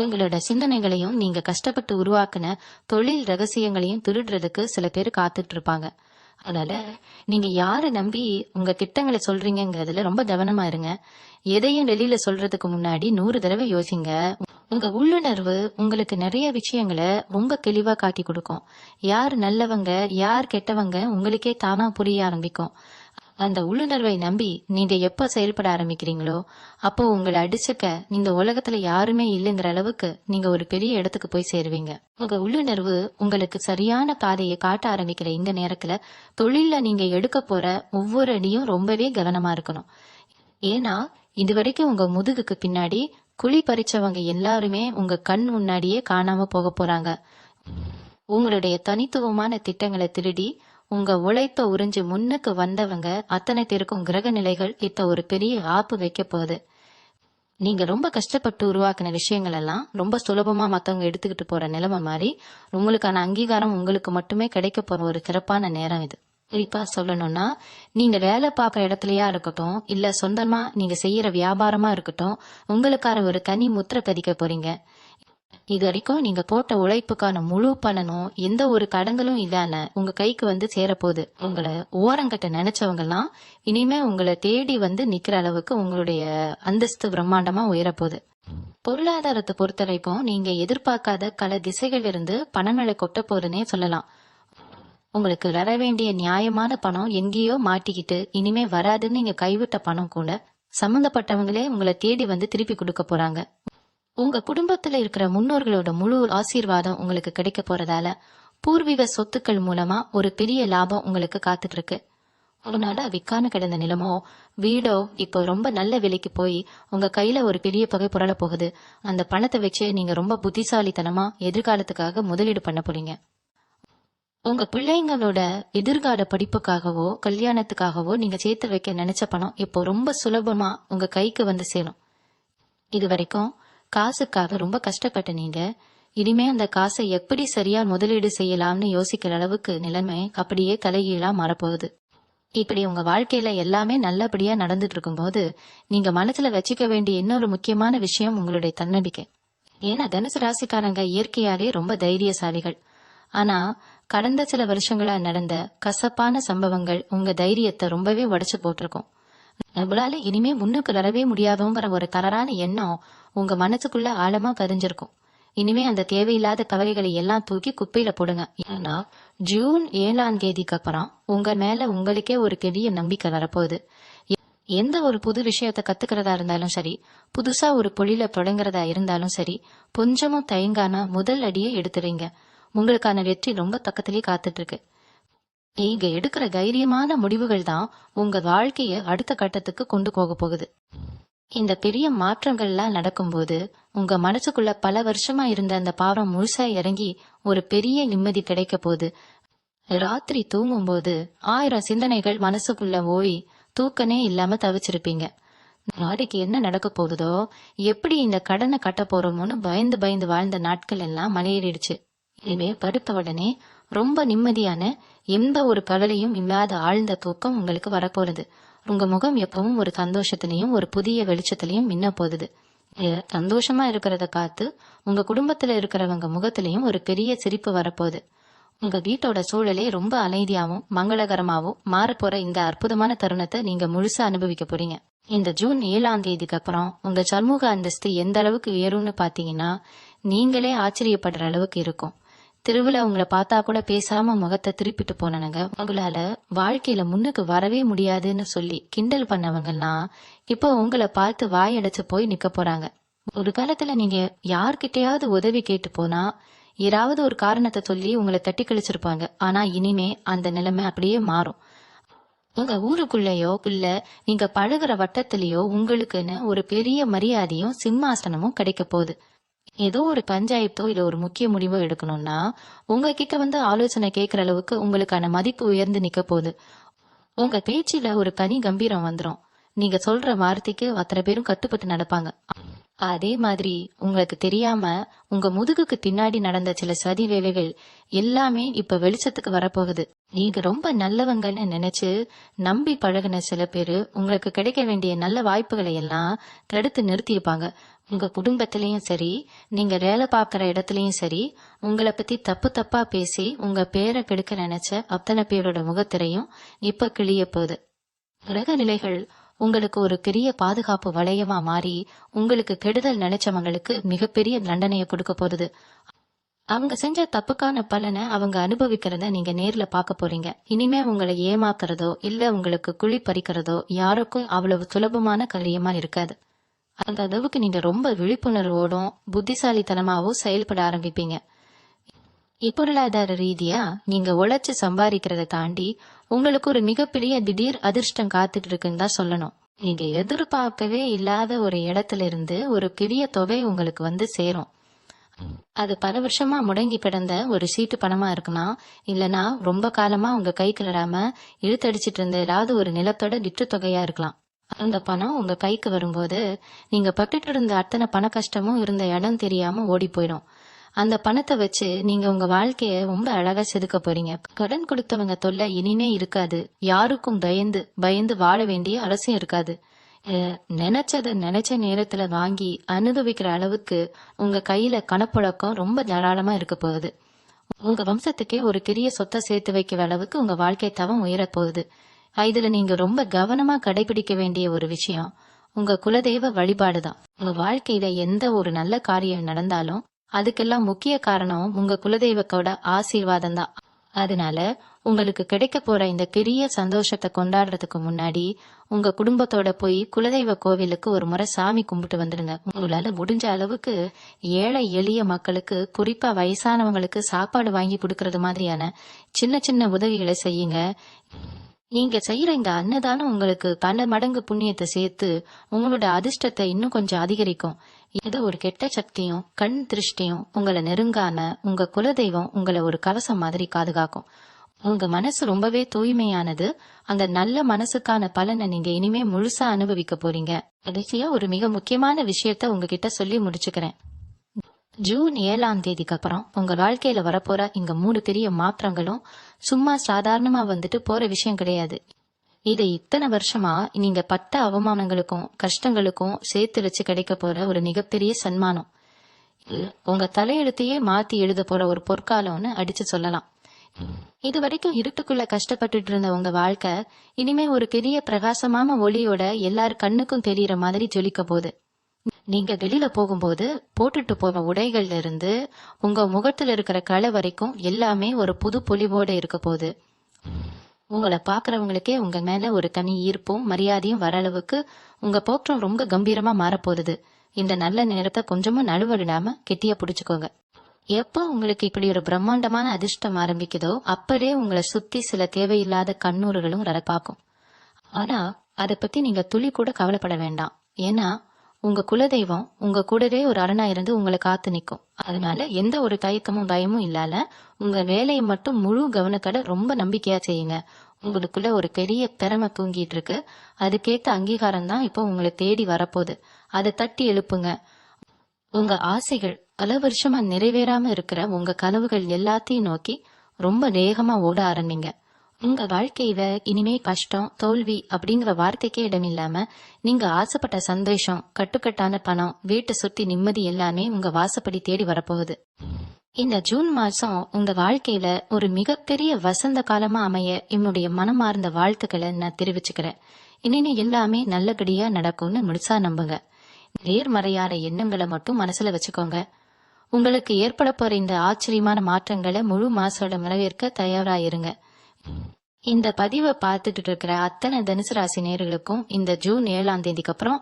உங்களோட சிந்தனைகளையும் நீங்க கஷ்டப்பட்டு உருவாக்குன தொழில் ரகசியங்களையும் திருடுறதுக்கு சில பேர் காத்துட்டு இருப்பாங்க. அதனால நீங்க யாரை நம்பி உங்க திட்டங்களை சொல்றீங்கிறதுல ரொம்ப கவனமா இருங்க. எதையும் வெளியில சொல்றதுக்கு முன்னாடி 100 தடவை யோசிங்க. உங்க உள்ளுணர்வு உங்களுக்கு நிறைய விஷயங்களை ரொம்ப தெளிவா காட்டி கொடுக்கும். யார் நல்லவங்க யார் கெட்டவங்க உங்களுக்கே தானா புரிய ஆரம்பிக்கும். அந்த உள்ளுணர்வை நம்பி நீங்க எப்ப செயல்பட ஆரம்பிக்கிறீங்களோ அப்போ உங்களை அடிச்சுக்க இந்த உலகத்துல யாருமே இல்லைங்கிற அளவுக்கு நீங்க ஒரு பெரிய இடத்துக்கு போய் சேருவீங்க. உங்க உள்ளுணர்வு உங்களுக்கு சரியான பாதையை காட்ட ஆரம்பிக்கிற இந்த நேரத்துல தொழில்ல நீங்க எடுக்க போற ஒவ்வொரு அடியும் ரொம்பவே கவனமா இருக்கணும். ஏன்னா இதுவரைக்கும் உங்க முதுகுக்கு பின்னாடி குழி பறிச்சவங்க எல்லாருமே உங்க கண் முன்னாடியே காணாம போக போறாங்க. உங்களுடைய தனித்துவமான திட்டங்களை திருடி உங்க உழைப்ப உறிஞ்சு முன்னுக்கு வந்தவங்க அத்தனை பேருக்கும் கிரக நிலைகள் இப்ப ஒரு பெரிய ஆப்பு வைக்க போகுது. நீங்க ரொம்ப கஷ்டப்பட்டு உருவாக்கின விஷயங்கள் எல்லாம் ரொம்ப சுலபமா மத்தவங்க எடுத்துக்கிட்டு போற நிலைமை மாதிரி உங்களுக்கான அங்கீகாரம் உங்களுக்கு மட்டுமே கிடைக்க போற ஒரு சிறப்பான நேரம் இது. குறிப்பா சொல்லணும்னா, நீங்க வேலை பார்க்குற இடத்துலயா இருக்கட்டும் இல்ல சொந்தமா நீங்க செய்யற வியாபாரமா இருக்கட்டும், உங்களுக்கான ஒரு தனி முத்திரை பதிக்க போறீங்க. இது வரைக்கும் நீங்க போட்ட உழைப்புக்கான முழு பலனும் எந்த ஒரு கடன்களும் இல்லாம உங்க கைக்கு வந்து சேரப்போகுது. உங்களை ஓரங்கட்ட நினைச்சவங்க எல்லாம் இனிமே உங்களை தேடி வந்து நிக்கிற அளவுக்கு உங்களுடைய அந்தஸ்து பிரம்மாண்டமா உயரப்போகுது. பொருளாதாரத்தை பொறுத்த வரைக்கும் நீங்க எதிர்பார்க்காத பல திசைகள் இருந்து பணங்களை கொட்ட போதுன்னே சொல்லலாம். உங்களுக்கு வர வேண்டிய நியாயமான பணம் எங்கேயோ மாட்டிக்கிட்டு இனிமே வராதுன்னு நீங்க கைவிட்ட பணம் கூட சம்பந்தப்பட்டவங்களே உங்களை தேடி வந்து திருப்பி கொடுக்க போறாங்க. உங்க குடும்பத்துல இருக்கிற முன்னோர்களோட முழு ஆசீர்வாதம் உங்களுக்கு கிடைக்க போறதால பூர்வீக சொத்துக்கள் மூலமா ஒரு பெரிய லாபம் உங்களுக்கு காத்துட்டு இருக்கு. அதனால விற்காம கிடந்த நிலமோ வீடோ இப்போ ரொம்ப நல்ல விலைக்கு போய் உங்க கையில ஒரு பெரிய தொகை புரள போகுது. அந்த பணத்தை வச்சு நீங்க ரொம்ப புத்திசாலித்தனமா எதிர்காலத்துக்காக முதலீடு பண்ண போறீங்க. உங்க பிள்ளைங்களோட எதிர்கால படிப்புக்காகவோ கல்யாணத்துக்காகவோ நீங்க சேர்த்து வைக்க நினைச்ச பணம் இப்போ ரொம்ப சுலபமா உங்க கைக்கு வந்து சேரும். இது வரைக்கும் காசுக்காக ரொம்ப கஷ்டப்பட்ட நீங்க இனிமே அந்த காசை எப்படி சரியா முதலீடு செய்யலாம்னு யோசிக்கிற அளவுக்கு நிலைமை அப்படியே தலைகீழா மாறப்போகுது. இப்படி உங்க வாழ்க்கையில எல்லாமே நல்லபடியா நடந்துட்டு இருக்கும் போது நீங்க மனசுல வச்சுக்க வேண்டிய இன்னொரு முக்கியமான விஷயம் உங்களுடைய தன்னம்பிக்கை. ஏன்னா தனுசு ராசிக்காரங்க இயற்கையாவே ரொம்ப தைரியசாலிகள். ஆனா கடந்த சில வருஷங்களா நடந்த கசப்பான சம்பவங்கள் உங்க தைரியத்தை ரொம்பவே உடைச்சு போட்டிருக்கும். நம்மளால இனிமே முன்னுக்கு வரவே முடியாதோங்கிற ஒரு தளரான எண்ணம் உங்க மனசுக்குள்ள ஆழமா பதிஞ்சிருக்கும். இனிமே அந்த தேவையில்லாத கவலைகளை எல்லாம் தூக்கி குப்பையில போடுங்க. ஏன்னா ஜூன் 7ஆம் தேதிக்கு அப்புறம் உங்க மேல உங்களுக்கே ஒரு பெரிய நம்பிக்கை வரப்போகுது. எந்த ஒரு புது விஷயத்த கத்துக்கிறதா இருந்தாலும் சரி, புதுசா ஒரு பொழில தொடங்குறதா இருந்தாலும் சரி, கொஞ்சமும் தயங்காம முதல் அடியே எடுத்துறீங்க. உங்களுக்கான வெற்றி ரொம்ப பக்கத்திலேயே காத்துட்டு இருக்கு. நீங்க எடுக்கிற தைரியமான முடிவுகள் தான் உங்க வாழ்க்கைய அடுத்த கட்டத்துக்கு கொண்டு போக போகுது. இந்த பெரிய மாற்றங்கள்லாம் நடக்கும்போது உங்க மனசுக்குள்ள பல வருஷமா இருந்த அந்த பாவம் முழுசா இறங்கி ஒரு பெரிய நிம்மதி கிடைக்க போகுது. ராத்திரி தூங்கும் போது 1000 சிந்தனைகள் மனசுக்குள்ள ஓய் தூக்கனே இல்லாம தவிச்சிருப்பீங்க. நாளைக்கு என்ன நடக்க போகுதோ, எப்படி இந்த கடனை கட்ட போறோமோன்னு பயந்து பயந்து வாழ்ந்த நாட்கள் எல்லாம் மலையேறிடுச்சு. இனிமே படுத்த உடனே ரொம்ப நிம்மதியான எந்த ஒரு கவலையும் இல்லாத ஆழ்ந்த தூக்கம் உங்களுக்கு வரப்போறது. உங்க முகம் எப்பவும் ஒரு சந்தோஷத்திலையும் ஒரு புதிய வெளிச்சத்திலையும் மின்ன போகுது. சந்தோஷமா இருக்கிறத பார்த்து உங்க குடும்பத்துல இருக்கிறவங்க முகத்திலையும் ஒரு பெரிய சிரிப்பு வரப்போகுது. உங்க வீட்டோட சூழலே ரொம்ப அமைதியாவும் மங்களகரமாவும் மாறப்போற இந்த அற்புதமான தருணத்தை நீங்க முழுசா அனுபவிக்க போறீங்க. இந்த ஜூன் 7ஆம் தேதிக்கு அப்புறம் உங்க சமூக அந்தஸ்து எந்த அளவுக்கு உயரும்னு பாத்தீங்கன்னா நீங்களே ஆச்சரியப்படுற அளவுக்கு இருக்கும். திருவிழா உங்களை பார்த்தா கூட பேசாம முகத்தை திருப்பிட்டு போனவங்க, உங்களால வாழ்க்கையில முன்னுக்கு வரவே முடியாதுன்னு சொல்லி கிண்டல் பண்ணவங்கலாம் இப்போ உங்களை பார்த்து வாயடைச்சு போய் நிக்க போறாங்க. ஒரு காலத்துல நீங்க யார்கிட்டயாவது உதவி கேட்டு போனா ஏதாவது ஒரு காரணத்தை சொல்லி உங்களை தட்டி கழிச்சிருப்பாங்க. ஆனா இனிமே அந்த நிலைமை அப்படியே மாறும். உங்க ஊருக்குள்ளேயோ இல்ல நீங்க பழகுற வட்டத்திலேயோ உங்களுக்குன்னு ஒரு பெரிய மரியாதையும் சிம்மாசனமும் கிடைக்க போகுது. ஏதோ ஒரு பஞ்சாயத்தோ இல்ல ஒரு முக்கிய முடிவோ எடுக்கணும்னா உங்ககிட்ட வந்து ஆலோசனை கேட்கிற அளவுக்கு உங்களுக்கான மதிப்பு உயர்ந்து நிக்க போகுது. உங்க பேச்சுல ஒரு தனி கம்பீரம் வந்துடும். நீங்க சொல்ற வார்த்தைக்கு அத்தனை பேரும் கட்டுப்பட்டு நடப்பாங்க. அதே மாதிரி உங்களுக்கு தெரியாம உங்க முதுகுக்கு பின்னாடி நடந்த சில சதி வேலைகள் எல்லாமே இப்ப வெளிச்சத்துக்கு வரப்போகுது. நீங்க ரொம்ப நல்லவங்கன்னு நினைச்சு நம்பி பழகின சில பேரு உங்களுக்கு கிடைக்க வேண்டிய நல்ல வாய்ப்புகளை எல்லாம் தடுத்து நிறுத்தியிருப்பாங்க. உங்க குடும்பத்திலயும் சரி, நீங்க வேலை பார்க்கற இடத்துலயும் சரி, உங்களை பத்தி தப்பு தப்பா பேசி உங்க பேரை கெடுக்க நினைச்ச அத்தனை பேரோட முகத்திரையும் இப்ப கிளிய போகுது. கிரக நிலைகள் உங்களுக்கு ஒரு பெரிய பாதுகாப்பு வளையமா மாறி உங்களுக்கு கெடுதல் நினைச்சவங்களுக்கு மிகப்பெரிய தண்டனையை கொடுக்க போகுது. அவங்க செஞ்ச தப்புக்கான பலனை அவங்க அனுபவிக்கிறத நீங்க நேர்ல பார்க்க போறீங்க. இனிமே உங்களை ஏமாத்துறதோ இல்ல உங்களுக்கு குழி பறிக்கிறதோ யாருக்கும் அவ்வளவு சுலபமான காரியமா இருக்காது. அந்த அளவுக்கு நீங்க ரொம்ப விழிப்புணர்வோடும் புத்திசாலித்தனமாவும் செயல்பட ஆரம்பிப்பீங்க. பொருளாதார ரீதியா நீங்க உழைச்சு சம்பாதிக்கிறத தாண்டி உங்களுக்கு ஒரு மிகப்பெரிய திடீர் அதிர்ஷ்டம் காத்துட்டு இருக்குன்னு தான் சொல்லணும். நீங்க எதிர்பார்க்கவே இல்லாத ஒரு இடத்துல இருந்து ஒரு பெரிய தொகை உங்களுக்கு வந்து சேரும். அது பல வருஷமா முடங்கி கிடந்த ஒரு சீட்டு பணமா இருக்கலாம், இல்லனா ரொம்ப காலமா உங்க கைக்கு வராம இழுத்தடிச்சிட்டு இருந்த ஏதாவது ஒரு நிலத்தோட விற்று தொகையா இருக்கலாம். அந்த பணம் உங்க கைக்கு வரும்போது நீங்க பட்டுட்டு இருந்த அத்தனை பண கஷ்டமும் இருந்த இடம் தெரியாம ஓடி போயிடும். அந்த பணத்தை வச்சு நீங்க உங்க வாழ்க்கைய ரொம்ப அழகா செதுக்க போறீங்க. கடன் கொடுத்தவங்க தொல்லை இனிமே இருக்காது. யாருக்கும் பயந்து பயந்து வாழ வேண்டிய அவசியம் இருக்காது. நினைச்சத நினைச்ச நேரத்துல வாங்கி அனுபவிக்கிற அளவுக்கு உங்க கையில கணப்புழக்கம் ரொம்ப தாராளமா இருக்க போகுது. உங்க வம்சத்துக்கே ஒரு பெரிய சொத்தை சேர்த்து வைக்கிற அளவுக்கு உங்க வாழ்க்கை தவம் உயர போகுது. இதுல நீங்க ரொம்ப கவனமா கடைபிடிக்க வேண்டிய ஒரு விஷயம் உங்க குலதெய்வ வழிபாடுதான். உங்க வாழ்க்கையில எந்த ஒரு நல்ல காரியம் நடந்தாலும் அதுக்கெல்லாம் முக்கிய காரணம் உங்க குலதெய்வத்தோட ஆசீர்வாதம் தான். அதனால உங்களுக்கு கிடைக்க போற இந்த பெரிய சந்தோஷத்தை கொண்டாடுறதுக்கு முன்னாடி உங்க குடும்பத்தோட போய் குலதெய்வ கோவிலுக்கு ஒரு முறை சாமி கும்பிட்டு வந்துடுங்க. உங்களால முடிஞ்ச அளவுக்கு ஏழை எளிய மக்களுக்கு, குறிப்பா வயசானவங்களுக்கு சாப்பாடு வாங்கி கொடுக்கறது மாதிரியான சின்ன சின்ன உதவிகளை செய்யுங்க. நீங்க செய்யற இந்த அன்னதானம் உங்களுக்கு பல மடங்கு புண்ணியத்தை சேர்த்து உங்களோட அதிர்ஷ்டத்தை இன்னும் கொஞ்சம் அதிகரிக்கும். ஏதோ ஒரு கெட்ட சக்தியும் கண் திருஷ்டியும் உங்களை நெருங்காம உங்க குலதெய்வம் உங்களை ஒரு கவசம் மாதிரி பாதுகாக்கும். உங்க மனசு ரொம்பவே தூய்மையானது. அந்த நல்ல மனசுக்கான பலனை நீங்க இனிமே முழுசா அனுபவிக்க போறீங்க. கடைசியா ஒரு மிக முக்கியமான விஷயத்த உங்ககிட்ட சொல்லி முடிச்சுக்கிறேன். ஜூன் 7ஆம் தேதிக்கு அப்புறம் உங்க வாழ்க்கையில வரப்போற இங்க 3 பெரிய மாற்றங்களும் சும்மா சாதாரணமா வந்துட்டு போற விஷயம் கிடையாது. இது இத்தனை வருஷமா நீங்க பட்ட அவமானங்களுக்கும் கஷ்டங்களுக்கும் சேர்த்து வச்சு கிடைக்க போற ஒரு மிகப்பெரிய சன்மானம். உங்க தலையெழுத்தையே மாத்தி எழுத போற ஒரு பொற்காலம்னு அடிச்சு சொல்லலாம். இது வரைக்கும் இருட்டுக்குள்ள கஷ்டப்பட்டுட்டு இருந்த உங்க வாழ்க்கை இனிமே ஒரு பெரிய பிரகாசமான ஒளியோட எல்லார் கண்ணுக்கும் தெரியற மாதிரி ஜொலிக்க போகுது. நீங்க வெளியில போகும்போது போட்டுட்டு போற உடைகள்ல இருந்து உங்க முகத்துல இருக்கிற கலை வரைக்கும் எல்லாமே ஒரு புது பொலிவோட இருக்க போகுது. உங்களை பாக்குறவங்களுக்கே உங்க மேல ஒரு தனி ஈர்ப்பும் மரியாதையும் வர அளவுக்கு உங்க போற்றம் ரொம்ப கம்பீரமா மாறப்போகுது. இந்த நல்ல நேரத்தை கொஞ்சமும் நழுவடிடாம கெட்டியா புடிச்சுக்கோங்க. எப்போ உங்களுக்கு இப்படி ஒரு பிரம்மாண்டமான அதிர்ஷ்டம் ஆரம்பிக்குதோ அப்பவே உங்களை சுத்தி சில தேவையில்லாத கண்ணூறுகளும் பார்க்கும். ஆனா அதை பத்தி நீங்க துளி கூட கவலைப்பட வேண்டாம். ஏன்னா உங்க குலதெய்வம் உங்க கூடவே ஒரு அரணா இருந்து உங்களை காத்து நிற்கும். அதனால எந்த ஒரு தயக்கமும் பயமும் இல்லாம உங்க வேலையை மட்டும் முழு கவனத்தோட ரொம்ப நம்பிக்கையா செய்யுங்க. உங்களுக்குள்ள ஒரு பெரிய திறமை தூங்கிட்டு இருக்கு. அதுக்கேத்த அங்கீகாரம் தான் இப்போ உங்களை தேடி வரப்போகுது. அதை தட்டி எழுப்புங்க. உங்க ஆசைகள் பல வருஷமா நிறைவேறாம இருக்கிற உங்க கனவுகள் எல்லாத்தையும் நோக்கி ரொம்ப வேகமா ஓட ஆரம்பிங்க. உங்க வாழ்க்கையில இனிமே கஷ்டம் தோல்வி அப்படிங்கிற வார்த்தைக்கே இடம் இல்லாம நீங்க ஆசைப்பட்ட சந்தோஷம், கட்டுக்கட்டான பணம், வீட்டை சுத்தி நிம்மதி எல்லாமே உங்க வாசப்படி தேடி வரப்போகுது. இந்த ஜூன் மாசம் உங்க வாழ்க்கையில ஒரு மிகப்பெரிய வசந்த காலமா அமைய என்னுடைய மனமார்ந்த வாழ்த்துக்களை நான் தெரிவிச்சுக்கிறேன். இனிமே எல்லாமே நல்லபடியா நடக்கும்னு முழுசா நம்புங்க. நேர்மறையான எண்ணங்களை மட்டும் மனசுல வச்சுக்கோங்க. உங்களுக்கு ஏற்பட போற இந்த ஆச்சரியமான மாற்றங்களை முழு மாசோட வரவேற்க தயாராயிருங்க. இந்த பதிவை பார்த்துட்டு இருக்கிற அத்தனை தனுசு ராசி நேயர்களுக்கும் இந்த ஜூன் 7ஆம் தேதிக்கு அப்புறம்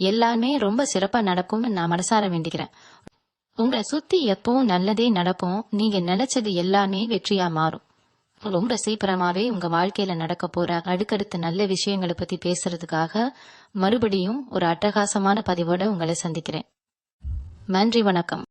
எல்லாமே ரொம்ப சிறப்பா நடக்கும்னு நான் மனசார வேண்டிக்கிறேன். உங்களை சுத்தி எப்பவும் நல்லதே நடக்கும். நீங்க நினைச்சது எல்லாமே வெற்றியா மாறும். ரொம்ப சீக்கிரமாவே உங்க வாழ்க்கையில நடக்க போற அடுக்கடுத்த நல்ல விஷயங்களை பத்தி பேசுறதுக்காக மறுபடியும் ஒரு அட்டகாசமான பதிவோட உங்களை சந்திக்கிறேன். நன்றி, வணக்கம்.